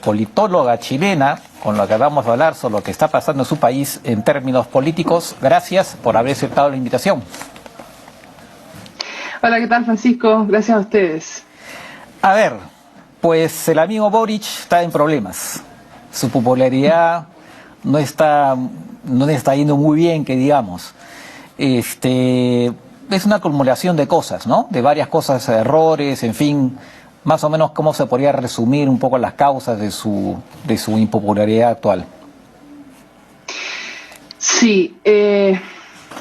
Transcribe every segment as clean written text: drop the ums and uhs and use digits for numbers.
Politóloga chilena, con la que vamos a hablar sobre lo que está pasando en su país en términos políticos. Gracias por haber aceptado la invitación. Hola, ¿qué tal, Francisco? Gracias a ustedes. A ver, pues el amigo Boric está en problemas. Su popularidad no está yendo muy bien, que digamos. Es una acumulación de cosas, ¿no? De varias cosas, errores, en fin. Más o menos, ¿cómo se podría resumir un poco las causas de su impopularidad actual? Sí, creo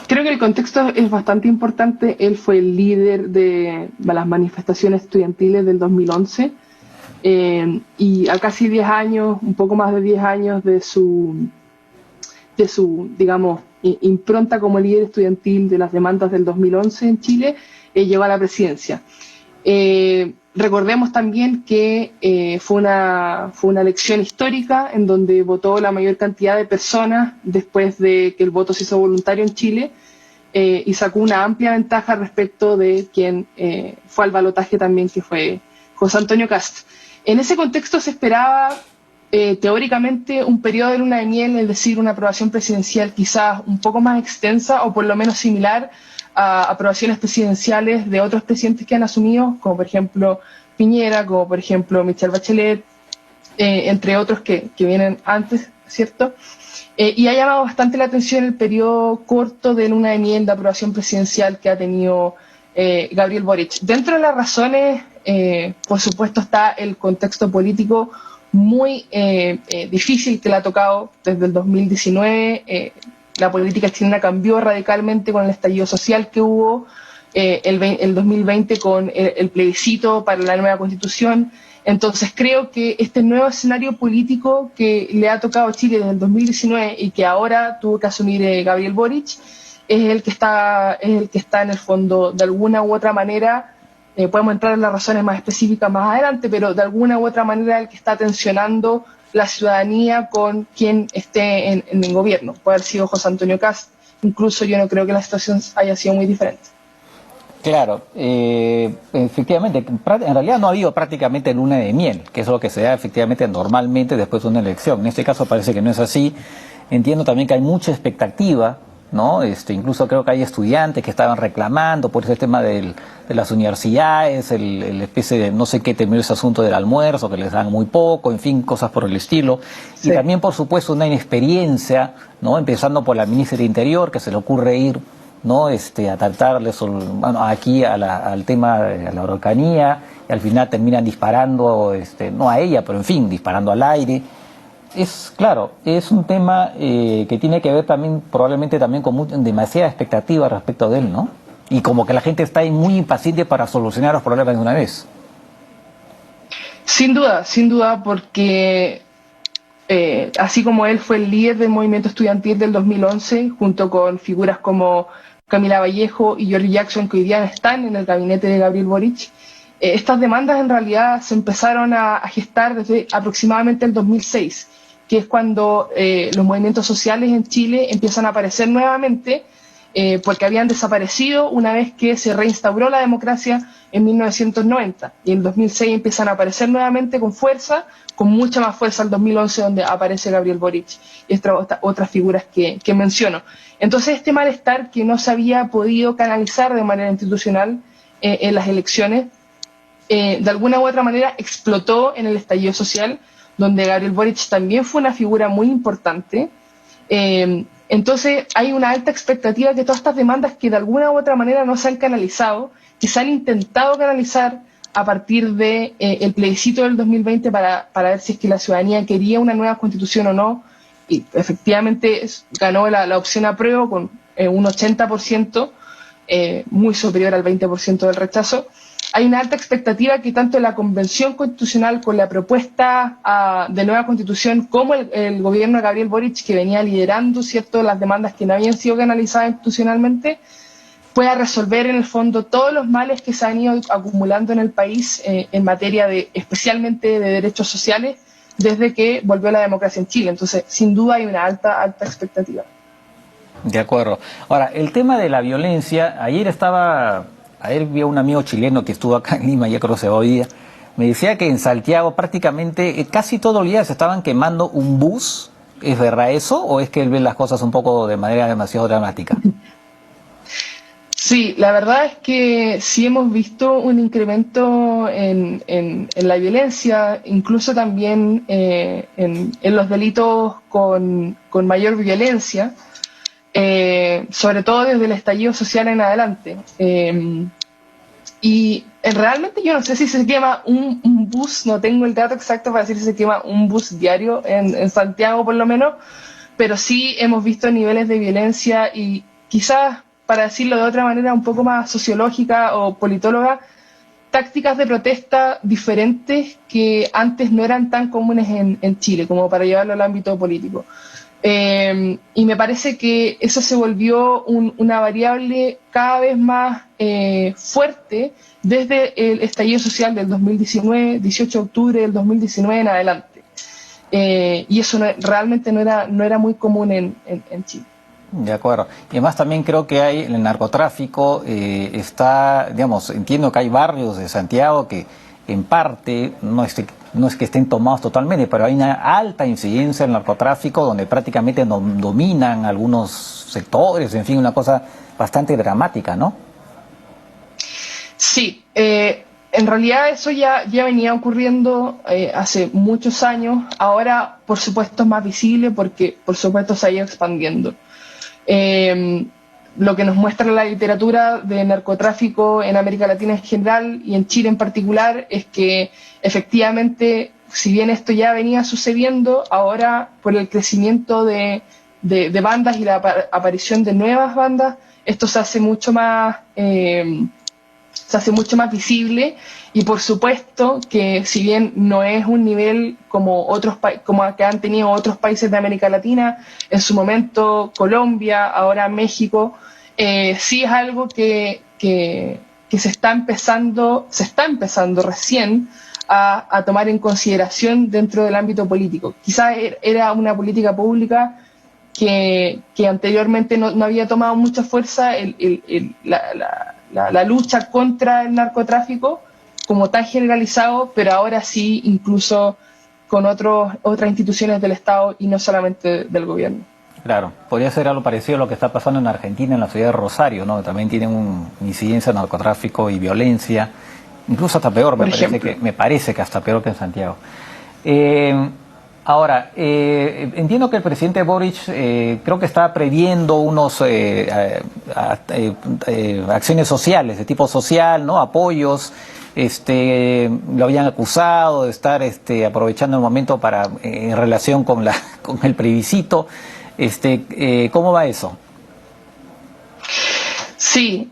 que el contexto es bastante importante. Él fue el líder de las manifestaciones estudiantiles del 2011 y a casi 10 años, un poco más de 10 años de su digamos, impronta como líder estudiantil de las demandas del 2011 en Chile, llegó a la presidencia. Recordemos también que fue una elección histórica en donde votó la mayor cantidad de personas después de que el voto se hizo voluntario en Chile y sacó una amplia ventaja respecto de quien fue al balotaje también, que fue José Antonio Kast. En ese contexto se esperaba teóricamente un periodo de luna de miel, es decir, una aprobación presidencial quizás un poco más extensa o por lo menos similar a aprobaciones presidenciales de otros presidentes que han asumido, como por ejemplo Piñera, como por ejemplo Michelle Bachelet, entre otros que vienen antes, ¿cierto? Y ha llamado bastante la atención el periodo corto de luna de miel de aprobación presidencial que ha tenido Gabriel Boric. Dentro de las razones, por supuesto, está el contexto político muy difícil que le ha tocado desde el 2019. La política chilena cambió radicalmente con el estallido social que hubo el 2020 con el plebiscito para la nueva constitución. Entonces creo que este nuevo escenario político que le ha tocado a Chile desde el 2019 y que ahora tuvo que asumir Gabriel Boric es el que está en el fondo de alguna u otra manera. Podemos entrar en las razones más específicas más adelante, pero de alguna u otra manera el que está tensionando la ciudadanía con quien esté en el gobierno. Puede haber sido José Antonio Kast, incluso yo no creo que la situación haya sido muy diferente. Claro, efectivamente, en realidad no ha habido prácticamente luna de miel, que es lo que se da efectivamente normalmente después de una elección. En este caso parece que no es así. Entiendo también que hay mucha expectativa, ¿no? Incluso creo que hay estudiantes que estaban reclamando por ese tema de las universidades, el especie de no sé qué terminó ese asunto del almuerzo, que les dan muy poco, en fin, cosas por el estilo. Sí. Y también, por supuesto, una inexperiencia, ¿no? Empezando por la ministra del Interior, que se le ocurre ir, ¿no? A tratarles, bueno, aquí al tema de la Araucanía, y al final terminan disparando, no a ella, pero en fin, disparando al aire. Es claro, es un tema que tiene que ver también, probablemente también con demasiada expectativa respecto de él, ¿no? Y como que la gente está ahí muy impaciente para solucionar los problemas de una vez. Sin duda, porque así como él fue el líder del movimiento estudiantil del 2011, junto con figuras como Camila Vallejo y George Jackson, que hoy día están en el gabinete de Gabriel Boric, estas demandas en realidad se empezaron a gestar desde aproximadamente el 2006, que es cuando los movimientos sociales en Chile empiezan a aparecer nuevamente, porque habían desaparecido una vez que se reinstauró la democracia en 1990. Y en 2006 empiezan a aparecer nuevamente con fuerza, con mucha más fuerza en 2011, donde aparece Gabriel Boric y otras figuras que menciono. Entonces este malestar que no se había podido canalizar de manera institucional en las elecciones, de alguna u otra manera explotó en el estallido social, donde Gabriel Boric también fue una figura muy importante. Entonces hay una alta expectativa que todas estas demandas que de alguna u otra manera no se han canalizado, que se han intentado canalizar a partir de el plebiscito del 2020 para ver si es que la ciudadanía quería una nueva constitución o no, y efectivamente ganó la opción apruebo con un 80%, muy superior al 20% del rechazo. Hay una alta expectativa que tanto la Convención Constitucional con la propuesta de nueva Constitución como el gobierno de Gabriel Boric, que venía liderando, ¿cierto?, las demandas que no habían sido canalizadas institucionalmente, pueda resolver en el fondo todos los males que se han ido acumulando en el país en materia especialmente de derechos sociales desde que volvió la democracia en Chile. Entonces, sin duda hay una alta expectativa. De acuerdo. Ahora, el tema de la violencia, ayer vi a un amigo chileno que estuvo acá en Lima, ya creo que se va hoy día, me decía que en Santiago prácticamente casi todos los días estaban quemando un bus. ¿Es verdad eso o es que él ve las cosas un poco de manera demasiado dramática? Sí, la verdad es que sí hemos visto un incremento en la violencia, incluso también en los delitos con mayor violencia, sobre todo desde el estallido social en adelante. Realmente yo no sé si se quema un bus, no tengo el dato exacto para decir si se quema un bus diario en Santiago por lo menos, pero sí hemos visto niveles de violencia y quizás, para decirlo de otra manera un poco más sociológica o politóloga, tácticas de protesta diferentes que antes no eran tan comunes en Chile, como para llevarlo al ámbito político. Y me parece que eso se volvió una variable cada vez más fuerte desde el estallido social del 2019, 18 de octubre del 2019 en adelante. Y eso realmente no era muy común en Chile. De acuerdo. Y además también creo que hay el narcotráfico, está, digamos, entiendo que hay barrios de Santiago que en parte, no es que estén tomados totalmente, pero hay una alta incidencia del narcotráfico donde prácticamente dominan algunos sectores, en fin, una cosa bastante dramática, ¿no? Sí, en realidad eso ya venía ocurriendo hace muchos años. Ahora, por supuesto, es más visible porque, por supuesto, se ha ido expandiendo. Eh, lo que nos muestra la literatura de narcotráfico en América Latina en general y en Chile en particular es que efectivamente, si bien esto ya venía sucediendo, ahora por el crecimiento de bandas y la aparición de nuevas bandas, esto se hace mucho más visible y por supuesto que si bien no es un nivel como como que han tenido otros países de América Latina, en su momento Colombia, ahora México, sí es algo que se está empezando recién a tomar en consideración dentro del ámbito político. Quizás era una política pública que anteriormente no había tomado mucha fuerza la lucha contra el narcotráfico como tan generalizado, pero ahora sí incluso con otras instituciones del Estado y no solamente del gobierno. Claro, podría ser algo parecido a lo que está pasando en Argentina, en la ciudad de Rosario, ¿no? También tienen una incidencia de narcotráfico y violencia, incluso hasta peor, me parece que hasta peor que en Santiago. Ahora, entiendo que el presidente Boric creo que está previendo unos acciones sociales, de tipo social, ¿no? Apoyos. Lo habían acusado de estar aprovechando el momento para en relación con con el plebiscito. ¿Cómo va eso? Sí,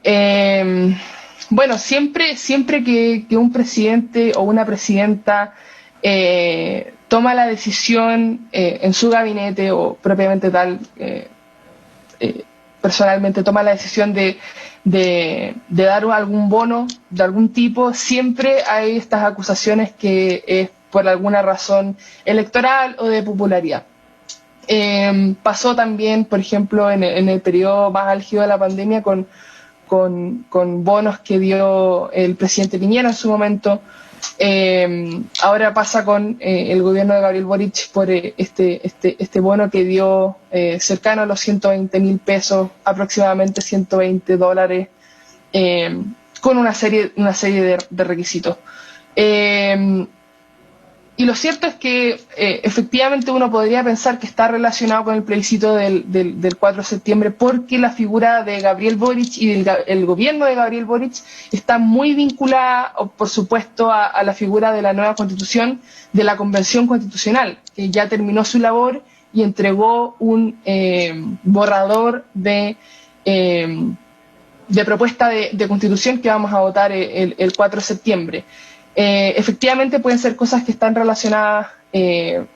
bueno, siempre que un presidente o una presidenta toma la decisión en su gabinete o propiamente tal, personalmente toma la decisión de dar algún bono de algún tipo, siempre hay estas acusaciones que es por alguna razón electoral o de popularidad. Pasó también, por ejemplo, en el periodo más álgido de la pandemia con bonos que dio el presidente Piñera en su momento. Ahora pasa con el gobierno de Gabriel Boric por este bono que dio cercano a los 120.000 pesos, aproximadamente $120, con una serie de requisitos. Y lo cierto es que efectivamente uno podría pensar que está relacionado con el plebiscito del 4 de septiembre porque la figura de Gabriel Boric y el gobierno de Gabriel Boric está muy vinculada, por supuesto, a la figura de la nueva constitución, de la Convención Constitucional, que ya terminó su labor y entregó un borrador de propuesta de constitución que vamos a votar el 4 de septiembre. Efectivamente pueden ser cosas que están relacionadas,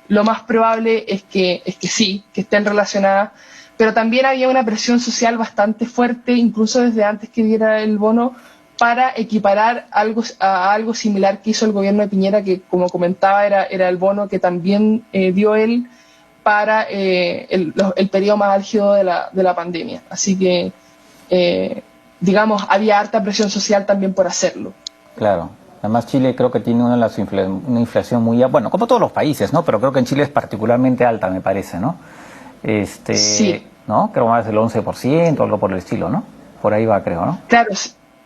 lo más probable es que sí, que estén relacionadas, pero también había una presión social bastante fuerte, incluso desde antes que diera el bono, para equiparar a algo similar que hizo el gobierno de Piñera, que como comentaba era el bono que también dio él para el periodo más álgido de la pandemia. Así que, digamos, había harta presión social también por hacerlo. Claro. Además, Chile creo que tiene una inflación muy alta, bueno, como todos los países, ¿no? Pero creo que en Chile es particularmente alta, me parece, ¿no? Sí, ¿No? Creo más del 11%, algo por el estilo, ¿no? Por ahí va, creo, ¿no? claro,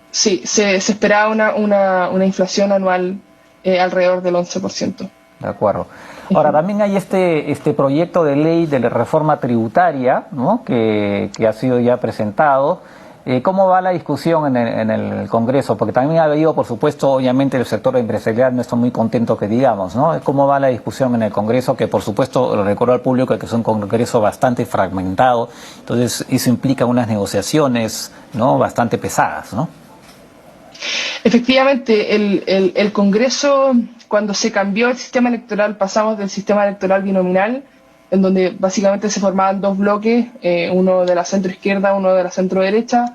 sí, se esperaba una inflación anual alrededor del 11%. De acuerdo. Ahora, también hay este proyecto de ley de la reforma tributaria, ¿no? Que ha sido ya presentado. ¿Cómo va la discusión en el Congreso? Porque también ha habido, por supuesto, obviamente el sector empresarial no está muy contento que digamos, ¿no? ¿Cómo va la discusión en el Congreso? Que por supuesto, lo recuerdo al público que es un Congreso bastante fragmentado, entonces eso implica unas negociaciones, ¿no? Bastante pesadas, ¿no? Efectivamente, el Congreso, cuando se cambió el sistema electoral, pasamos del sistema electoral binominal, en donde básicamente se formaban dos bloques, uno de la centro-izquierda, uno de la centro-derecha,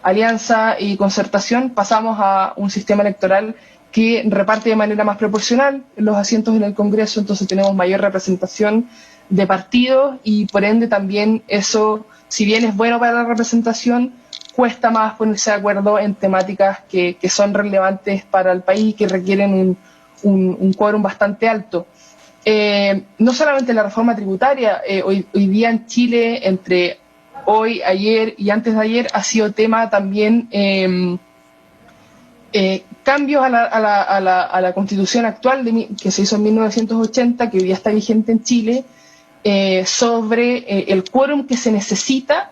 alianza y concertación, pasamos a un sistema electoral que reparte de manera más proporcional los asientos en el Congreso, entonces tenemos mayor representación de partidos y por ende también eso, si bien es bueno para la representación, cuesta más ponerse de acuerdo en temáticas que son relevantes para el país, que requieren un quórum bastante alto. No solamente la reforma tributaria, hoy día en Chile, entre hoy, ayer y antes de ayer, ha sido tema también cambios a la constitución actual que se hizo en 1980, que hoy día está vigente en Chile, sobre el quórum que se necesita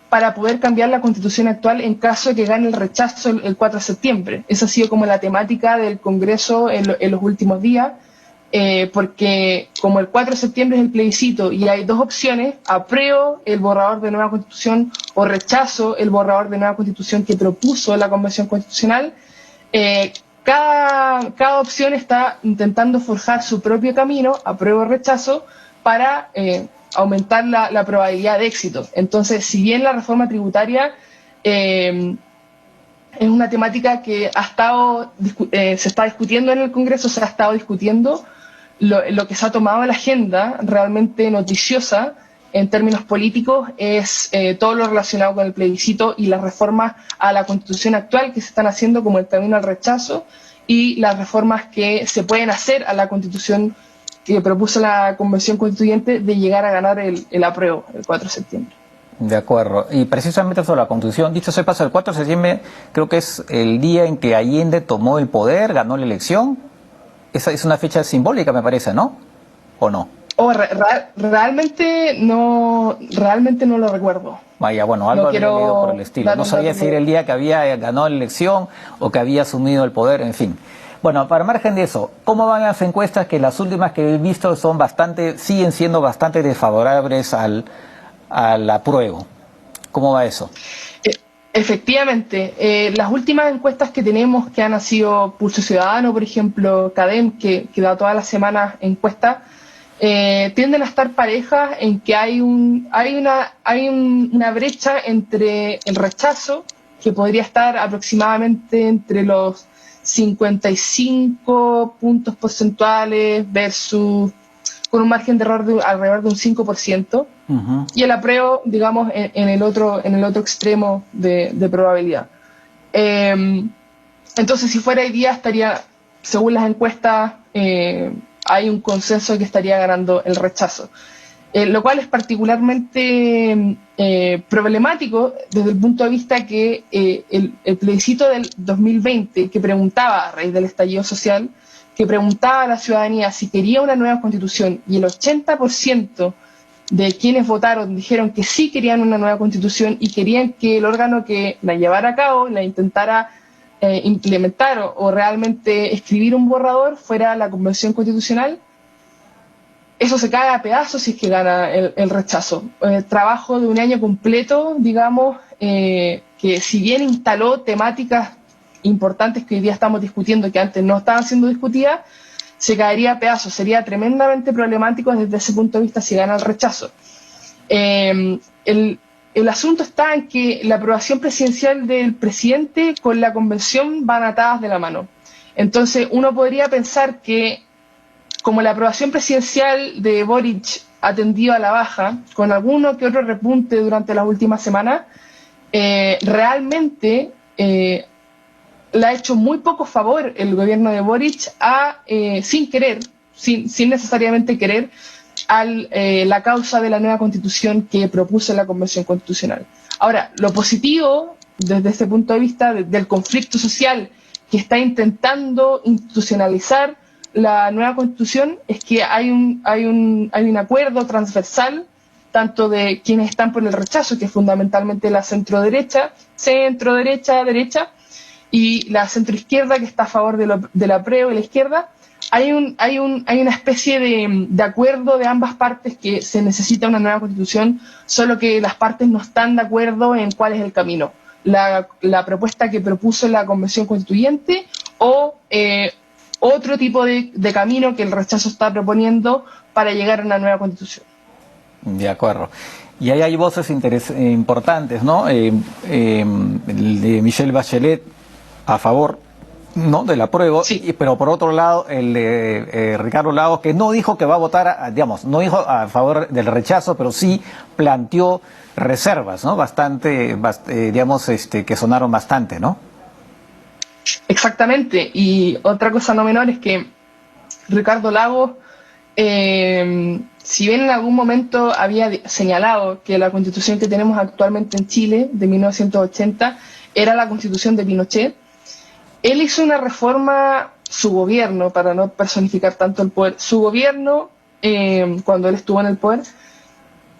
para poder cambiar la constitución actual en caso de que gane el rechazo el 4 de septiembre. Esa ha sido como la temática del Congreso en los últimos días, porque como el 4 de septiembre es el plebiscito y hay dos opciones, apruebo el borrador de nueva constitución o rechazo el borrador de nueva constitución que propuso la Convención Constitucional, cada opción está intentando forjar su propio camino, apruebo o rechazo, para aumentar la probabilidad de éxito. Entonces, si bien la reforma tributaria es una temática que se está discutiendo en el Congreso, se ha estado discutiendo, lo que se ha tomado en la agenda realmente noticiosa en términos políticos es todo lo relacionado con el plebiscito y las reformas a la Constitución actual que se están haciendo como el camino al rechazo y las reformas que se pueden hacer a la Constitución que propuso la Convención Constituyente de llegar a ganar el apruebo el 4 de septiembre. De acuerdo. Y precisamente sobre la Constitución, dicho sea paso, el 4 de septiembre creo que es el día en que Allende tomó el poder, ganó la elección. Esa es una fecha simbólica, me parece, ¿no? ¿O no? Realmente no lo recuerdo. Vaya, bueno, algo No había quiero leído por el estilo. dar No un sabía dato si era el día que había ganado la elección o que había asumido el poder, en fin. Bueno, para margen de eso, ¿cómo van las encuestas que las últimas que he visto siguen siendo bastante desfavorables al apruebo? ¿Cómo va eso? Efectivamente, las últimas encuestas que tenemos que han sido Pulso Ciudadano, por ejemplo, CADEM, que da todas las semanas encuestas, tienden a estar parejas en que hay una brecha entre el rechazo, que podría estar aproximadamente entre los 55 puntos porcentuales versus con un margen de error de alrededor de un 5%, y el apruebo, digamos, en el otro extremo de probabilidad. Entonces, si fuera hoy día, según las encuestas, hay un consenso de que estaría ganando el rechazo. Lo cual es particularmente problemático desde el punto de vista que el plebiscito del 2020, que preguntaba, a raíz del estallido social, que preguntaba a la ciudadanía si quería una nueva constitución, y el 80% de quienes votaron dijeron que sí querían una nueva constitución y querían que el órgano que la llevara a cabo, la intentara implementar o realmente escribir un borrador, fuera la Convención Constitucional. Eso se cae a pedazos si es que gana el rechazo. Trabajo de un año completo, digamos, que si bien instaló temáticas importantes que hoy día estamos discutiendo, que antes no estaban siendo discutidas, se caería a pedazos. Sería tremendamente problemático desde ese punto de vista si gana el rechazo. El asunto está en que la aprobación presidencial del presidente con la convención van atadas de la mano. Entonces uno podría pensar que como la aprobación presidencial de Boric ha tendido a la baja, con alguno que otro repunte durante las últimas semanas, realmente le ha hecho muy poco favor el gobierno de Boric sin querer, sin necesariamente querer, la causa de la nueva constitución que propuso la Convención Constitucional. Ahora, lo positivo desde ese punto de vista del conflicto social que está intentando institucionalizar la nueva constitución es que hay un acuerdo transversal tanto de quienes están por el rechazo, que es fundamentalmente la centro-derecha, derecha, y la centro-izquierda, que está a favor del apruebo, y la izquierda. Hay una especie de acuerdo de ambas partes que se necesita una nueva constitución, solo que las partes no están de acuerdo en cuál es el camino. La propuesta que propuso la Convención Constituyente o otro tipo de camino que el rechazo está proponiendo para llegar a una nueva constitución. De acuerdo. Y ahí hay voces importantes, ¿no? El de Michelle Bachelet a favor, ¿no?, del apruebo, sí. Pero por otro lado el de Ricardo Lagos, que no dijo que va a votar, no dijo a favor del rechazo, pero sí planteó reservas, ¿no? Que sonaron bastante, ¿no? Exactamente. Y otra cosa no menor es que Ricardo Lagos, si bien en algún momento había señalado que la constitución que tenemos actualmente en Chile, de 1980, era la constitución de Pinochet, él hizo una reforma, su gobierno, para no personificar tanto el poder, su gobierno, cuando él estuvo en el poder,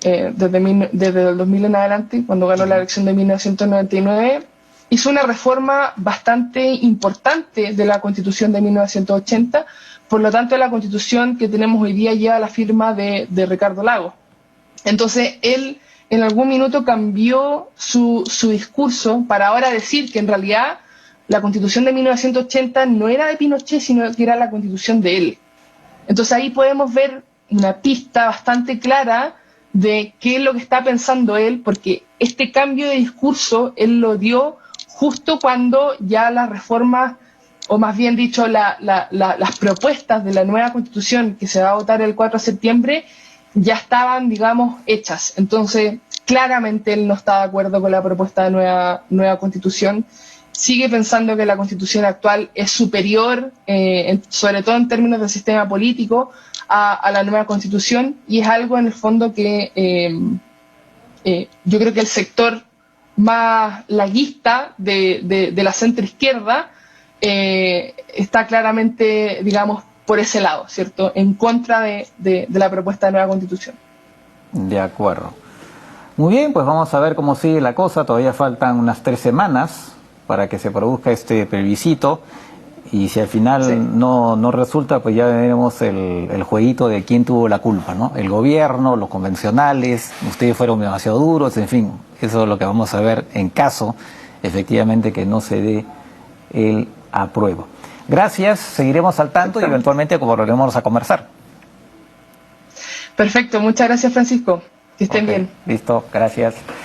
desde el 2000 en adelante, cuando ganó la elección de 1999, hizo una reforma bastante importante de la Constitución de 1980, por lo tanto la Constitución que tenemos hoy día lleva la firma de Ricardo Lagos. Entonces él en algún minuto cambió su discurso para ahora decir que en realidad la Constitución de 1980 no era de Pinochet, sino que era la Constitución de él. Entonces ahí podemos ver una pista bastante clara de qué es lo que está pensando él, porque este cambio de discurso él lo dio justo cuando ya las reformas, o más bien dicho, las propuestas de la nueva Constitución que se va a votar el 4 de septiembre ya estaban, digamos, hechas. Entonces, claramente él no está de acuerdo con la propuesta de nueva Constitución. Sigue pensando que la Constitución actual es superior, sobre todo en términos del sistema político, a la nueva Constitución, y es algo en el fondo que yo creo que el sector más laguista de la centroizquierda está claramente, digamos, por ese lado, ¿cierto?, en contra de la propuesta de nueva Constitución. De acuerdo. Muy bien, pues vamos a ver cómo sigue la cosa. Todavía faltan unas 3 semanas para que se produzca este plebiscito, y si al final Sí. no resulta, pues ya veremos el jueguito de quién tuvo la culpa, ¿no? El gobierno, los convencionales, ustedes fueron demasiado duros, en fin, eso es lo que vamos a ver en caso efectivamente que no se dé el apruebo. Gracias, seguiremos al tanto y eventualmente volveremos a conversar. Perfecto, muchas gracias, Francisco, que estén bien. Listo, gracias.